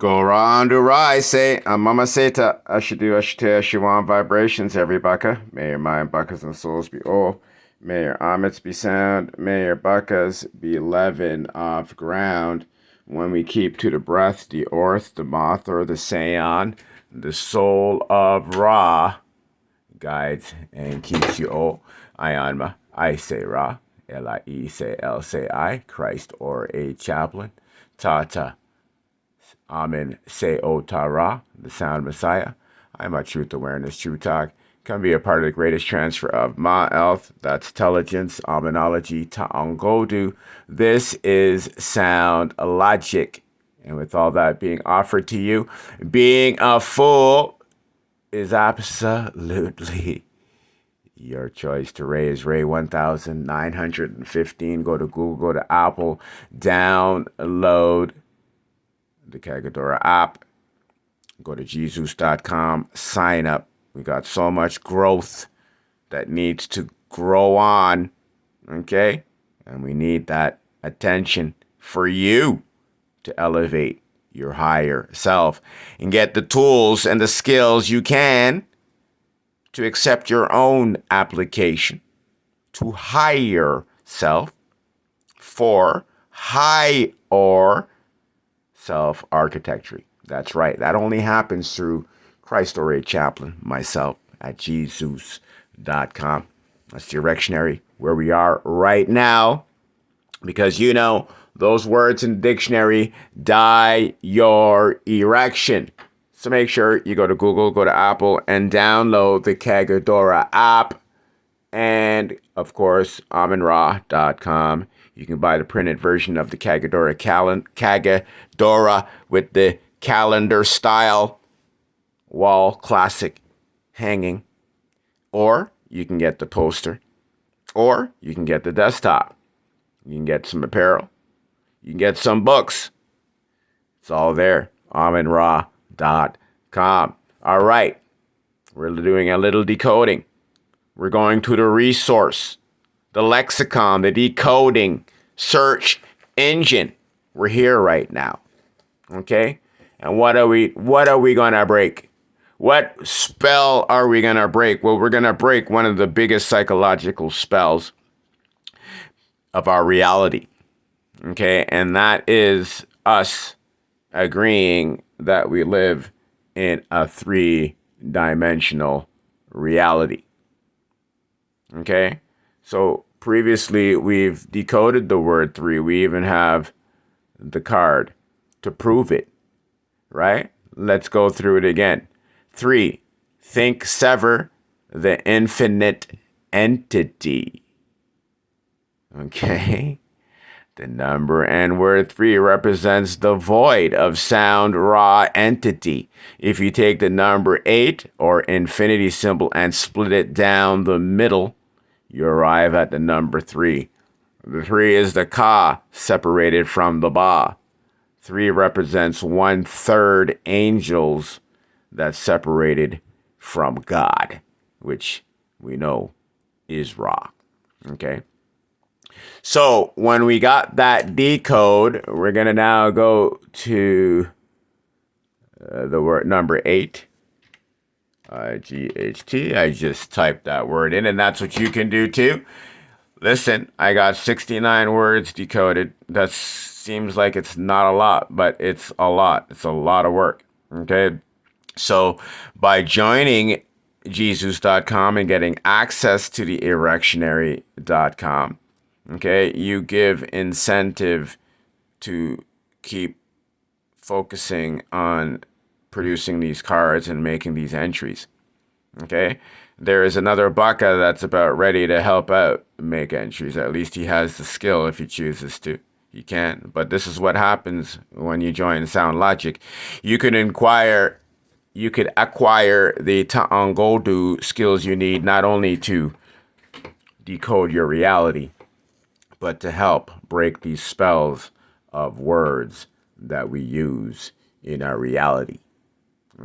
Go around to rise, say, Mama Seta, Ashidu, Ashite, Ashiwan vibrations, every baka. May your mind, buckas, and souls be all. May your amits be sound. May your buckas be leaven of ground. When we keep to the breath, the orth, the moth, or the seon, the soul of Ra guides and keeps you all. Ayanma, I say Ra, L-I-E, say L, say I, Christ or a chaplain. Tata. Amen. Say Otara, the sound Messiah. I'm a truth awareness, true talk. Can be a part of the greatest transfer of Ma-Elf, that's intelligence, Amenology, Ta'angodu. This is sound logic. And with all that being offered to you, being a fool is absolutely your choice to raise Ray 1915. Go to Google, go to Apple, download the Cagadora app. Go to Jesus.com, sign up. We got so much growth that needs to grow on, okay? And we need that attention for you to elevate your higher self and get the tools and the skills you can to accept your own application to higher self for higher self-architecture. That's right. That only happens through Christ or a chaplain, myself, at Jesus.com. That's directionary where we are right now, because you know those words in the dictionary die your erection. So make sure you go to Google, go to Apple, and download the Cagadora app. And, of course, AminRa.com. You can buy the printed version of the Cagadora with the calendar style wall classic hanging. Or you can get the poster. Or you can get the desktop. You can get some apparel. You can get some books. It's all there. AminRa.com. All right. We're doing a little decoding. We're going to the resource, the lexicon, the decoding search engine. We're here right now. Okay? And what are we going to break? What spell are we going to break? Well, we're going to break one of the biggest psychological spells of our reality. Okay? And that is us agreeing that we live in a 3-dimensional reality. Okay? So previously we've decoded the word 3. We even have the card to prove it. Right? Let's go through it again. 3. Think, sever the infinite entity. Okay? The number and word 3 represents the void of sound raw entity. If you take the number 8 or infinity symbol and split it down the middle, you arrive at the number 3. The 3 is the ka separated from the ba. 3 represents 1/3 angels that's separated from God, which we know is Ra. Okay? So when we got that decode, we're going to now go to the word number 8. GHT. I just typed that word in, and that's what you can do too. Listen, I got 69 words decoded. That seems like it's not a lot, but it's a lot. It's a lot of work. Okay? So by joining Jesus.com and getting access to the erectionary.com, okay, you give incentive to keep focusing on producing these cards and making these entries. Okay? There is another baka that's about ready to help out make entries. At least he has the skill if he chooses to. He can. But this is what happens when you join Sound Logic. You could acquire the Ta'angodu skills you need not only to decode your reality, but to help break these spells of words that we use in our reality.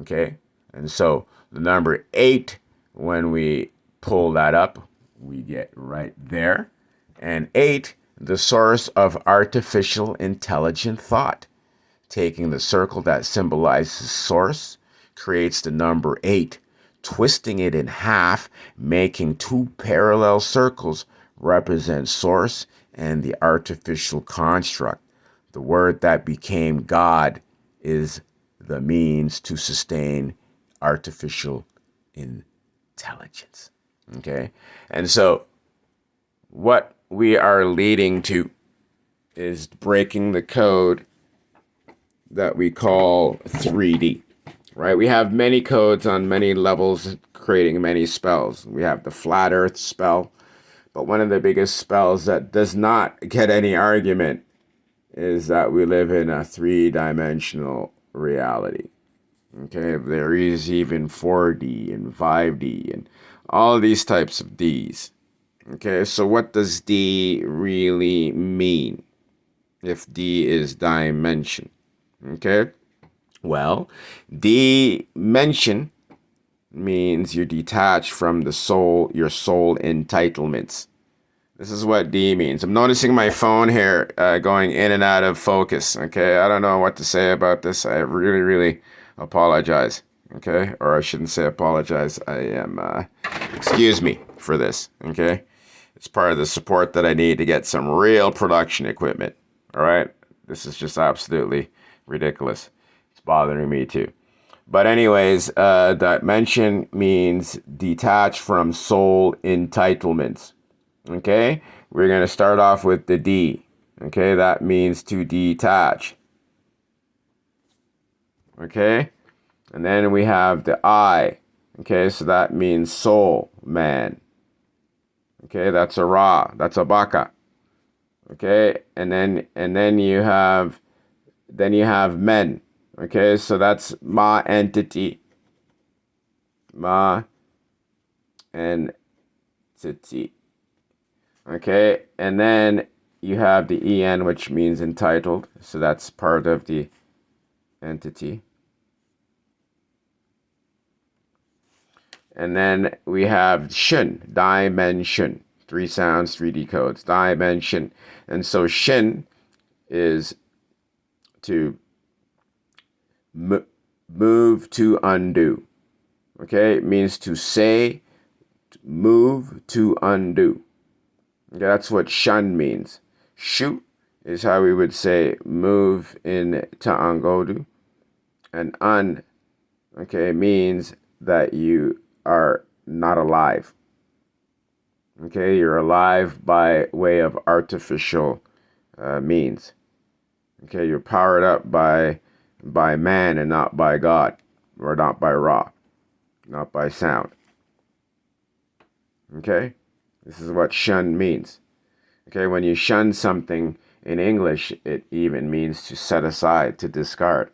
Okay? And so the number 8, when we pull that up, we get right there. And 8, the source of artificial intelligent thought. taking the circle that symbolizes source, creates the number 8, twisting it in half, making two parallel circles represent source and the artificial construct. The word that became God is the means to sustain artificial intelligence. Okay? And so what we are leading to is breaking the code that we call 3D, right? We have many codes on many levels creating many spells. We have the flat earth spell, but one of the biggest spells that does not get any argument is that we live in a three-dimensional reality. Okay, there is even 4D and 5D and all these types of Ds. Okay, so what does D really mean if D is dimension? Okay, well, dimension means you're detached from the soul, your soul entitlements. This is what D means. I'm noticing my phone here going in and out of focus. Okay, I don't know what to say about this. I really, really apologize. Okay, or I shouldn't say apologize. I am, excuse me for this. Okay, it's part of the support that I need to get some real production equipment. All right, this is just absolutely ridiculous. It's bothering me too. But anyways, dimension means detached from soul entitlements. Okay, we're going to start off with the D. Okay, that means to detach. Okay, and then we have the I. Okay, so that means soul, man. Okay, that's a Ra, that's a Baka. Okay, and then you have men. Okay, so that's Ma entity. Ma entity. Okay, and then you have the en, which means entitled. So that's part of the entity. And then we have shin, dimension. 3 sounds, 3D codes, dimension. And so shin is to move to undo. Okay, it means to say, move to undo. Okay, that's what shun means. Shu is how we would say move in Ta'angodu. And un, okay, means that you are not alive. Okay, you're alive by way of artificial means. Okay, you're powered up by man and not by God, or not by Ra, not by sound. Okay, this is what shun means. Okay, when you shun something in English, it even means to set aside, to discard.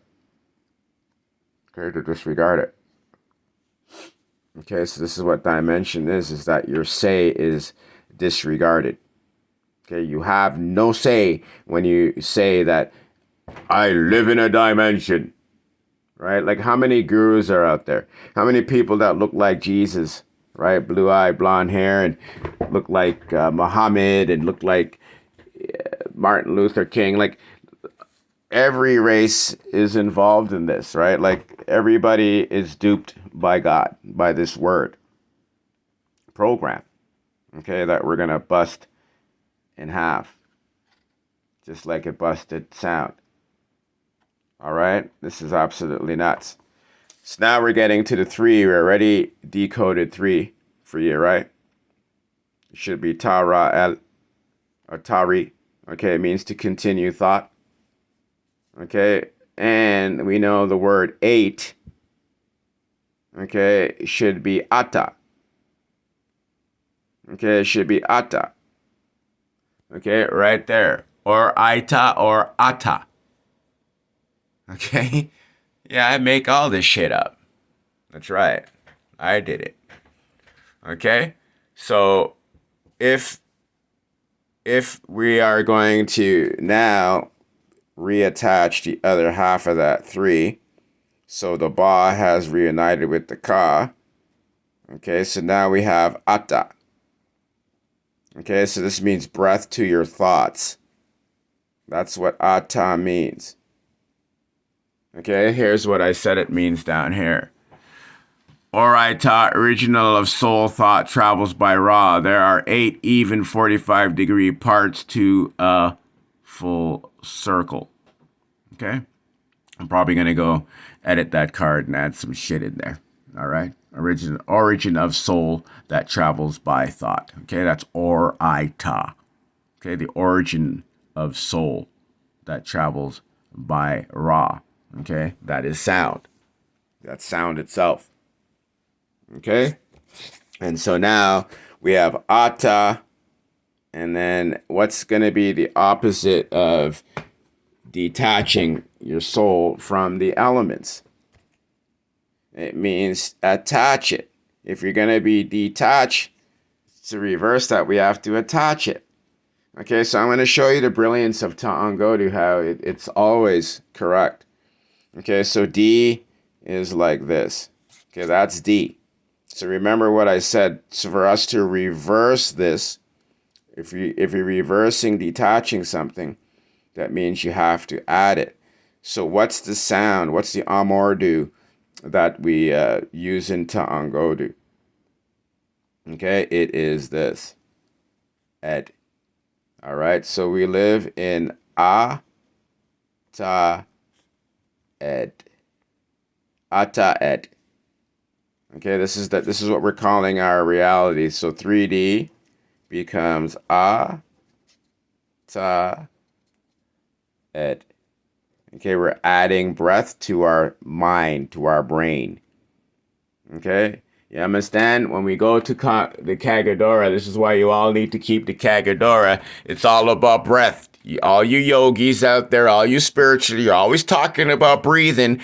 Okay, to disregard it. Okay, so this is what dimension is that your say is disregarded. Okay, you have no say when you say that I live in a dimension, right? Like how many gurus are out there? How many people that look like Jesus, right? Blue-eyed, blonde hair, and look like Muhammad, and look like Martin Luther King. Like every race is involved in this, right? Like everybody is duped by God, by this word program, okay, that we're going to bust in half, just like it busted sound. All right, this is absolutely nuts. So now we're getting to the 3. We already decoded 3 for you, right? It should be Tara El or Tari. Okay, it means to continue thought. Okay, and we know the word 8, okay, should be Ata. Okay, it should be Ata. Okay, right there. Or Aita or Ata. Okay? Yeah, I make all this shit up. That's right. I did it. Okay? So if we are going to now reattach the other half of that 3, so the Ba has reunited with the Ka. Okay, so now we have Ata. Okay, so this means breath to your thoughts. That's what Ata means. Okay, here's what I said it means down here. Oraita, original of soul thought, travels by Ra. There are 8 even 45-degree parts to a full circle. Okay? I'm probably going to go edit that card and add some shit in there. All right? Origin of soul that travels by thought. Okay? That's Oraita. Okay? The origin of soul that travels by Ra. Okay? That is sound. That's sound itself. Okay? And so now we have Ata, and then what's going to be the opposite of detaching your soul from the elements? It means attach it. If you're going to be detached, to reverse that, we have to attach it. Okay, so I'm going to show you the brilliance of Ta'angodu, how it's always correct. Okay, so D is like this. Okay, that's D. So remember what I said. So for us to reverse this, if you're reversing, detaching something, that means you have to add it. So what's the sound? What's the amordu that we use in Ta'angodu? Okay, it is this. Ed. All right, so we live in A, Ta, Ed. Ata, Ed. Okay, this is what we're calling our reality. So 3D becomes A, Ta, Ed. Okay, we're adding breath to our mind, to our brain. Okay, you understand? When we go to the Kagadora, this is why you all need to keep the Kagadora. It's all about breath. All you yogis out there, all you spiritual, you're always talking about breathing.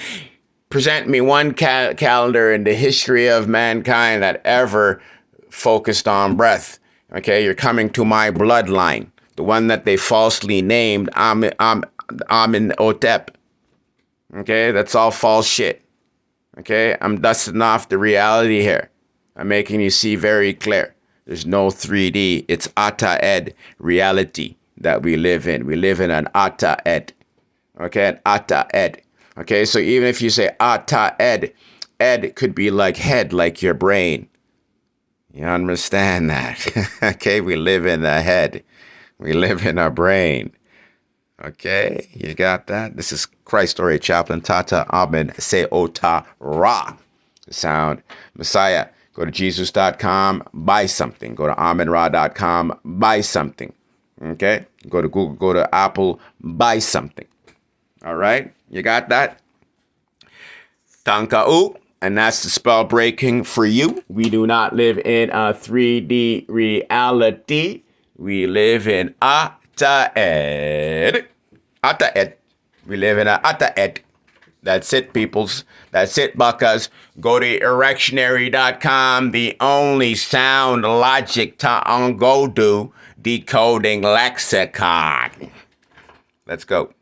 Present me one calendar in the history of mankind that ever focused on breath. Okay, you're coming to my bloodline, the one that they falsely named Amenhotep. Okay, that's all false shit. Okay, I'm dusting off the reality here. I'm making you see very clear. There's no 3D. It's Ata Ed reality that we live in. We live in an Ata Ed. Okay, an Ata Ed. Okay, so even if you say Ata Ed, Ed could be like head, like your brain. You understand that? Okay, we live in the head. We live in our brain. Okay, you got that? This is Christ Story Chaplain Tata Amen Seota Ra. Sound Messiah. Go to Jesus.com, buy something. Go to AmenRa.com, buy something. Okay? Go to Google, go to Apple, buy something. All right? You got that? Tanka'u, and that's the spell breaking for you. We do not live in a 3D reality. We live in Ata'ed. Ata'ed. We live in a Ata'ed. That's it, peoples. That's it, buckas. Go to erectionary.com, the only sound logic Ta'angodu decoding lexicon. Let's go.